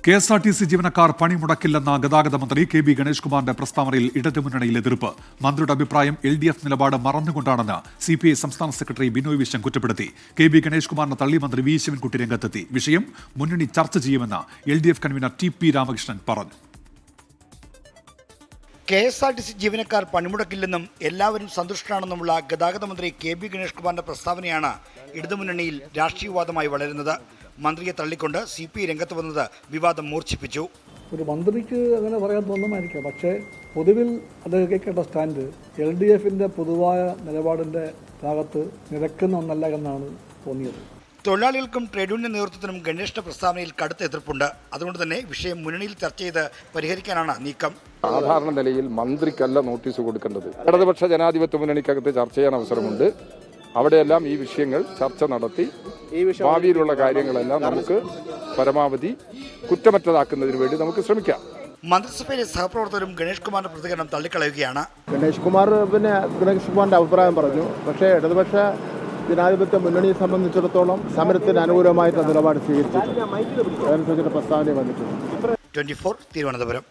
KSRTC ജീവനക്കാർ പണിമുടക്കില്ലെന്ന ഗതാഗത മന്ത്രി കെ.ബി. ഗണേഷ് കുമാറിന്റെ പ്രസ്താവനയിൽ ഇടതുമുന്നണിയിൽ എതിർപ്പ്. മന്ത്രിയുടെ അഭിപ്രായം എൽ.ഡി.എഫ് നിലപാട് മറന്നുകൊണ്ടാണെന്ന് സിപിഐ സംസ്ഥാന സെക്രട്ടറി ബിനോയ് വിശ്വം കുറ്റപ്പെടുത്തി. കെ.ബി. ഗണേഷ് കുമാറിനെ തള്ളി മന്ത്രി വി. ശിവൻകുട്ടി രംഗത്തെത്തി. വിഷയം മുന്നണി ചർച്ച ചെയ്യുമെന്ന് എൽ.ഡി.എഫ് കൺവീനർ ടി.പി. രാമകൃഷ്ണൻ പറഞ്ഞു. കെഎസ്ആർടിസി ജീവനക്കാർ പണിമുടക്കില്ലെന്നും എല്ലാവരും സന്തുഷ്ടരാണെന്നുമുള്ള ഗതാഗത മന്ത്രി കെ.ബി. ഗണേഷ് കുമാറിന്റെ പ്രസ്താവനയാണ് ഇടതുമുന്നണിയിൽ രാഷ്ട്രീയവാദമായി വളരുന്നത്. മന്ത്രിയെ തള്ളിക്കൊണ്ട് സിപിഐ രംഗത്ത് വന്നത് വിവാദം മൂർച്ഛിപ്പിച്ചു. ഒരു മന്ത്രിക്ക് അങ്ങനെ പറയാൻ തോന്നുമായിരിക്കാം, പക്ഷേ പൊതുവിൽ അദ്ദേഹം കേൾക്കേണ്ട സ്റ്റാൻഡ് എൽ.ഡി.എഫിന്റെ പൊതുവായ നിലപാടിന്റെ ഭാഗത്ത് നിരക്കുന്ന ഒന്നല്ല എന്നാണ് തോന്നിയത്. തൊഴിലാളികൾക്കും ട്രേഡ് യൂണിയൻ നേതൃത്വത്തിനും ഗണേഷിന്റെ പ്രസ്താവനയിൽ കടുത്ത എതിർപ്പുണ്ട്. അതുകൊണ്ട് തന്നെ വിഷയം മുന്നണിയിൽ ചർച്ച ചെയ്ത് പരിഹരിക്കാനാണ് നീക്കം. സാധാരണ നിലയിൽ മന്ത്രിക്കല്ല നോട്ടീസ് കൊടുക്കേണ്ടത്. ഇടതുപക്ഷ ജനാധിപത്യ മുന്നണിക്കകത്ത് ചർച്ച ചെയ്യാൻ അവസരമുണ്ട്. അവിടെയെല്ലാം ഈ വിഷയങ്ങൾ ചർച്ച നടത്തി ഭാവിയിലുള്ള കാര്യങ്ങളെല്ലാം നമുക്ക് പരമാവധി കുറ്റമറ്റതാക്കുന്നതിന് വേണ്ടി നമുക്ക് ശ്രമിക്കാം. മന്ത്രിസഭയിലെ സഹപ്രവർത്തകരും ഗണേഷ് കുമാറിന്റെ പ്രതികരണം തള്ളിക്കളയുകയാണ്. ഗണേഷ് കുമാറിന്റെ അഭിപ്രായം പറഞ്ഞു. പക്ഷേ ഇടതുപക്ഷ ജനാധിപത്യ മുന്നണിയെ സംബന്ധിച്ചിടത്തോളം സമരത്തിന് അനുകൂലമായിട്ടുള്ള നിലപാട് സ്വീകരിച്ചിട്ടുണ്ട്. അതനുസരിച്ചുള്ള പ്രസ്താവന വന്നിട്ടുണ്ട്. 24 തിരുവനന്തപുരം.